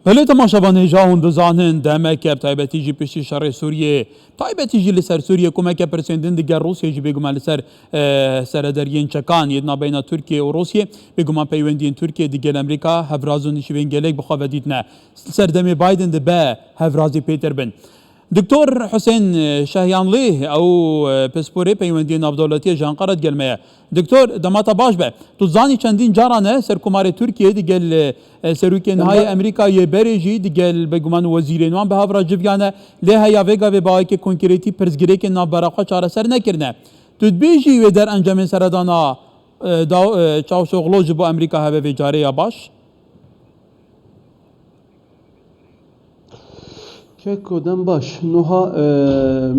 بله تماشاوان هجاون دزانن دمک تایبتی جی پشتی شر سوریه تایبتی جی لسر سوریه کمک پرسندن دیگر روسیه جی بگمان لسر سردرین چکان یدنا بین ترکیه و روسیه بگمان پیوندین ترکیه دیگر امریکا هفرازون نشوین گلک بخواه دیدنه سردمی بایدن ده به هفرازی پیتر بن دكتور حسين شهيانلي او بسبوري پیوندی نافدولتی جانقرت گلمه دكتور دماتا باش به تو زانی چندین جارانه سرکمار ترکیه دیگل سروکی نهای امریکا یه بریجی دیگل بگمان وزیرینوان به هفرا جویانه لیه یا ویگا و باقی کنکریتی پرزگیری که ناف براقا چاره سر نکرنه تدبیجی و در انجام سردانا چاوشوغلوج بو امریکا هوه و جاره یا باش كودن باش نوها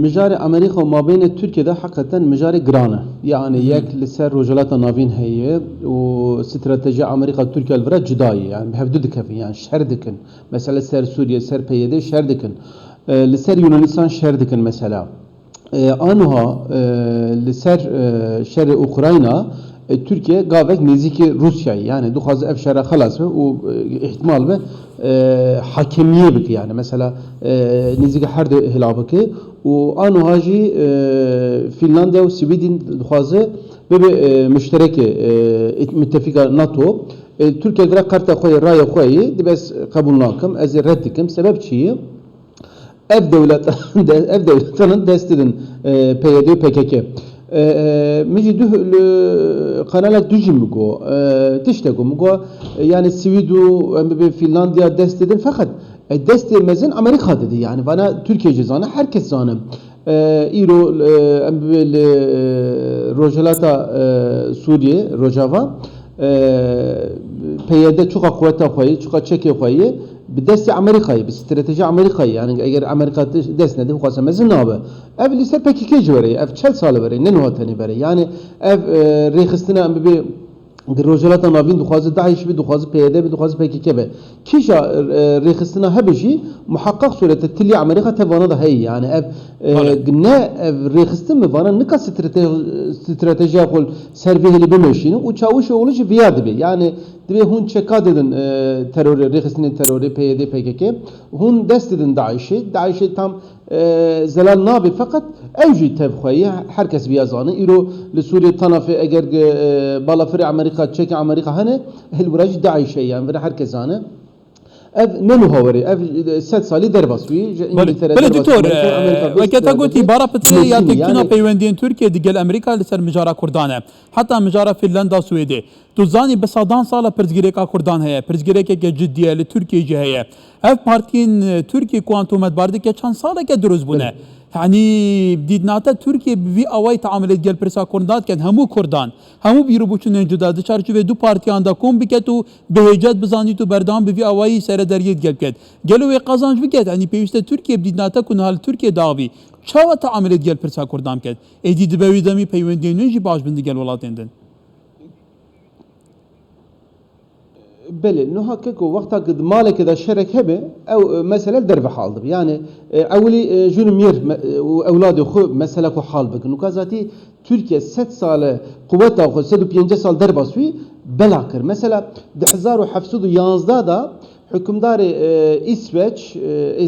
مجاري أمريكا وما بين تركيا ده حقيقة مجاري جرانة يعني يك لسر رجالات نافين هي واستراتيجية أمريكا وتركيا الفرا جداية يعني بهفدو دكفي يعني شهر دكن مثلا سر سوريا سر بيدي شهر دكن لسر يونانيستان شهر دكن مثلا آنها لسر شهر أوكرانيا Türkiye gayet neziki Rusya'yı yani duhazı efşara halas ve o ihtimal ve hakemiye bik yani mesela neziki her de hilabı ki o anu haji Finlandiya ve Sweden duhazı ve müşterek müttefika NATO Türkiye direkt karta koyu raya koyu dibes kabul nakım ez reddikim sebep çiği ev devletinin destedin PYD PKK مجي ده قنالك دوجي مجو تشتكو مجو يعني السويد وفنلندا دستدن فقط الدست مزن أمريكا dedi yani bana Türkiye cezanı herkes zanı İro Rojalata Suriye Rojava PYD çok kuvvete koyu çok çeke koyu بدست أمريكاي باستراتيجية أمريكاي يعني أجر أمريكا دستنا ده خاصة مزن نابه أف لسه بكيكي جوري أف 4 سال بري ننوه تاني بري يعني أف ريخستنا ببي الرجالات نافين دخوازي داعش بي دخوازي PYD بي دخوازي PKK بي كيشا ريخستنا هبجي محقق صورة التلي أمريكا تفانا ده هي يعني أف قلنا أف ريخستنا مفانا نكا استراتيجية قول سيرفيه اللي بمشينه وشاوش أولوش فياد بي يعني دبي هون çeka dedin terör rehistinin terörü PYD PKK hon dest dedin Daiş'i tam zelal nabi fakat evci tevkhiye herkes biyazanı iro li Suriye tarafı eğer balafır Amerika çek Amerika hani helburaj Daiş'e yani ve herkes anı ev منو هوري ev 7 سالی در باسوی بله دکتور وقتی گویی بارا پتری یا تکینا پیوندین ترکیه دیگل امریکا لسر مجارا کردانه حتی مجارا فنلندا سوئدی تو زانی به صدان سال پرزگیری کا کردان ہے پرزگیری که جدیه ل ترکیه جه ہے ev partinin Türkiye kuantumet bardı ki çan sala ki dürüst bune yani didnata Türkiye bir avay taamül edgel persa kurdan ki hamu kurdan hamu bir buçun cüda dışarı ve du parti anda kom biket tu behecet bizani tu berdam bir avay sere deriyet gel ket gelo ve kazanç biket yani peyiste Türkiye didnata kun hal Türkiye davi çava taamül edgel persa kurdan ket edi dibevi demi peywendinin ji baş bindi gel velatenden بله نه که وقتا که مالک دا شرک هبه او مثلا در به حال ده yani اولی جنمیر اولاد خو مثلا کو حال بکن وکازاتی Türkiye 7 sale kuvvet da xo 105 sal der baswi belakır mesela 1711 da hükümdar İsveç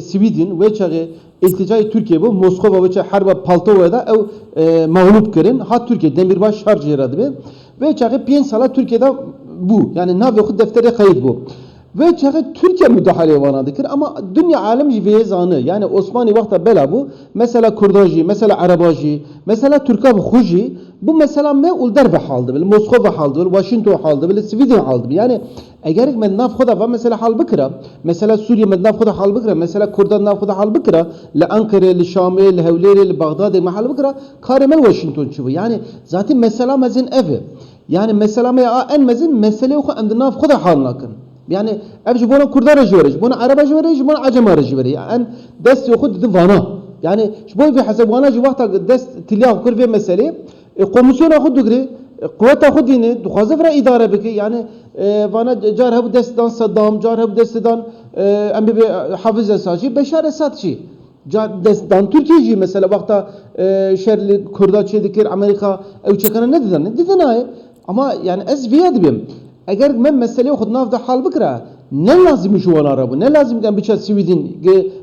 Sweden ve çağı ilticai Türkiye bu Moskova ve çağı harba Paltova'da ev mağlup kırın hat Türkiye demirbaş şarj yaradı ve çağı 5 sala Türkiye'de bu yani nav yok deftere kayıt bu ve çağı Türkiye müdahale vanadıkır ama dünya alem jive zanı yani Osmanlı vakta bela bu mesela Kurdaji mesela Arabaji mesela Türkab Xuji bu mesela me ulder ve haldı bil Moskova haldı bil Washington haldı bil Sweden haldı yani eğer men nav khoda ve mesela hal bikra mesela Suriye men nav khoda hal bikra mesela Kurdan nav khoda hal bikra la Ankara li Şam li Hevleri li Bağdat mahal bikra karamel Washington çubu yani zaten mesela mezin evi yani mesela ya en mezin mesele oku emdina khoda hal nakın yani evci buna Kurdar rejveriş buna Araba rejveriş buna Acem rejveriş yani dest oku dedi vana yani bu bir hesap vana ji vakta dest tilya kur ve mesele komisyon oku dugri kuvvet oku dini duhazı vera idare beki yani vana car hebu destan Saddam car hebu destan embi bir Hafız Esad Beşar Esad car destan Türkiye mesela vakta şerli Kurda çedikir Amerika ev çekana ne dedin ne dedin ay ama yani ez viyad bim eğer men mesele oku navda hal bikra ne lazım şu an araba ne lazım ki biçe Sweden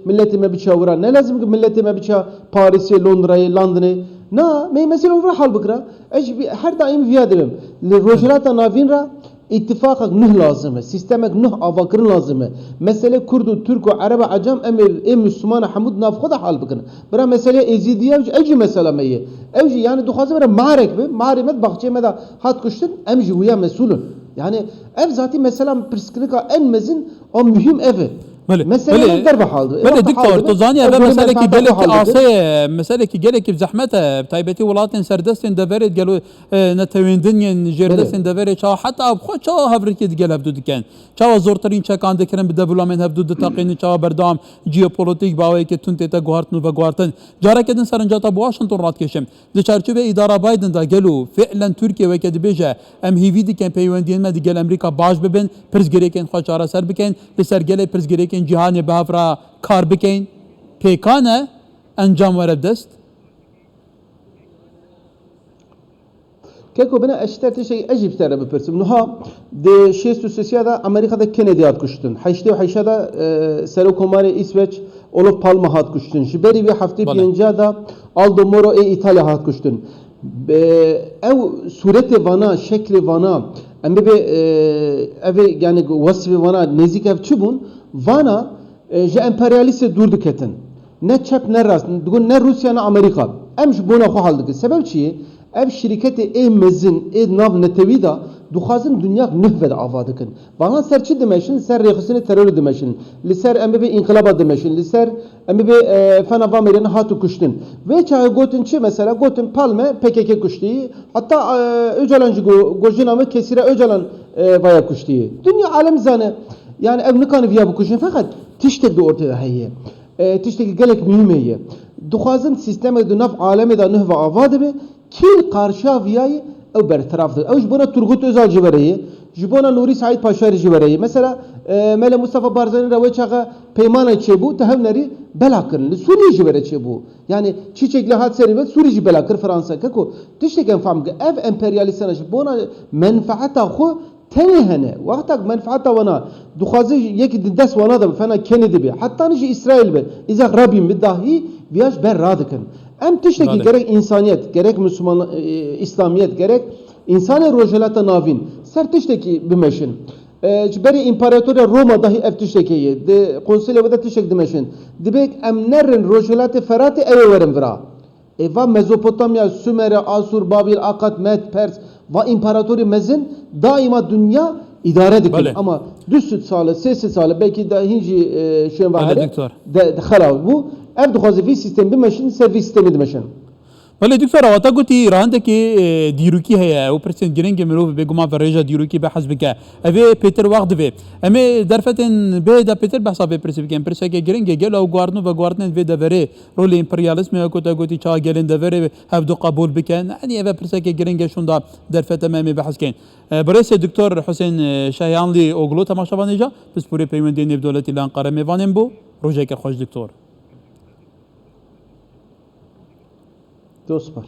milletime biçe vura ne lazım ki milletime biçe Paris'e Londra'yı London'ı na mesela vura hal bıkra her daim viyadem rojelata navinra ittifakak nuh lazım sistemek nuh avakırın lazım mesele Kurdu Türk'ü Araba Acam em Müslüman Hamud nafkı da hal bıkın bira mesele ezidiye evci mesela meyi evci yani duhazı bira ma'rek be ma'rimet bahçeme da hat kuştun emci huya mesulun yani ev zaten mesela Prisknika en mezin o mühim evi. Mesela derbe halde. بله دكتور تزاني هذا مسألة كي قالك عصي مسألة كي قالك بزحمتها بتايبتي ولاتن سردستن دفرت قالوا نتوين دنيا جردستن دفرت شا حتى أبخو شا هفركيت قال هبدو دكان شا زورترين شا كان دكرن بدفلومنت هبدو دتاقين شا بردام جيوبوليتيك باوي كي تون تيتا غوارتن وغوارتن جارا كدن سرنجاتا بواشنطن رات كشم دي چارچوبه إدارة بايدن دا قالوا فعلا تركيا وكد بيجا ام هيفي دي كان بيوندين ما دي قال أمريكا باش ببن برز گريكن خوشارا سر بكن لسر قال برز گريكن جهانی به افرا کار بکن پیکانه انجام ورد دست كيكو بنا اشترت شيء اجيب ترى ببرسم نها دي شيستو سياسيادا امريكادا كندي هات كشتن حيشتي وحيشادا سرو كوماري اسويتش اولوف بالما هات كشتن جبري في هفتي بينجادا الدو مورو ايطاليا هات كشتن او صورت وانا شكل وانا ام بي اvi yani وصف وانا نزيك اف çubun وانا جا امبرياليست durdu ketin ne çep ne rast digun ne Rusya ne Amerika em şu buna xo haldık sebep çi ev şirketi mezin nav netevida duxazın dünya nühved avadıkın bana serçi demeşin ser rexisini terör demeşin li ser em be inkılaba demeşin li ser em be fena vamerin hatu kuştun ve çay gotun çi mesela gotun palme PKK kuştu hatta Öcalan gojinamı kesire Öcalan vaya kuştu dünya alem zane yani ev nikanı viya bu kuşun fakat tiştek de ortada heye tiştek gelek mühim heye duxazın sisteme de naf aleme da nühve avadı be kil karşı viyayı ev bertaraftır. Ev jibona Turgut Özal civereyi, jibona Nuri Said Paşar civereyi. Mesela Mele Mustafa Barzani rawe çağa peymana çebu tehevneri belakırın. Suriye civere çebu. Yani çiçekli hat serivet Suriye belakır Fransa kako. Tişteken famgı ev emperyalistana jibona menfaata xo tenehene. Vaktak menfaata wana duxazı yeki des wana da fena Kennedy be. Hatta nici İsrail be. İzak Rabin be dahi viyaj ber radıkın. Em tişteki gerek insaniyet, gerek Müslüman İslamiyet, gerek insani rojelata navin. Ser tişteki bimeşin. Beri İmparatorya Roma dahi ev tiştekiye. De konsilya da tiştek dimeşin. Dibek em nerin rojelata ferati eve verin vira. Va Mezopotamya, Sümer, Asur, Babil, Akkad, Med, Pers va İmparatorya mezin daima dünya idare dikin. Ama düz süt sağlı, sessiz sağlı belki de hinci şeyin vardı. De xalav bu. ev dixwaze sistem bimeşin servis sistemi dimeşin. بله دكتور واتا قلتي راندك ديروكي هي او برسنت جرينج مروف بيجوما فريجا ديروكي بحسب كا افي بيتر واخد في امي درفتن بيدا بيتر بحسب برسب كان برسك جرينج جل او غاردنو وغاردن في دفري رول امبرياليزم كوتا قلتي تشا جلين دفري هبدو قبول بكان يعني افي برسك جرينج شوندا درفت امامي بحث كان بريس دكتور حسين شايانلي اوغلو تماشافانيجا بس بوري بيمندين بدولتي لانقره ميفانين بو روجيك خوش دكتور Dostlar.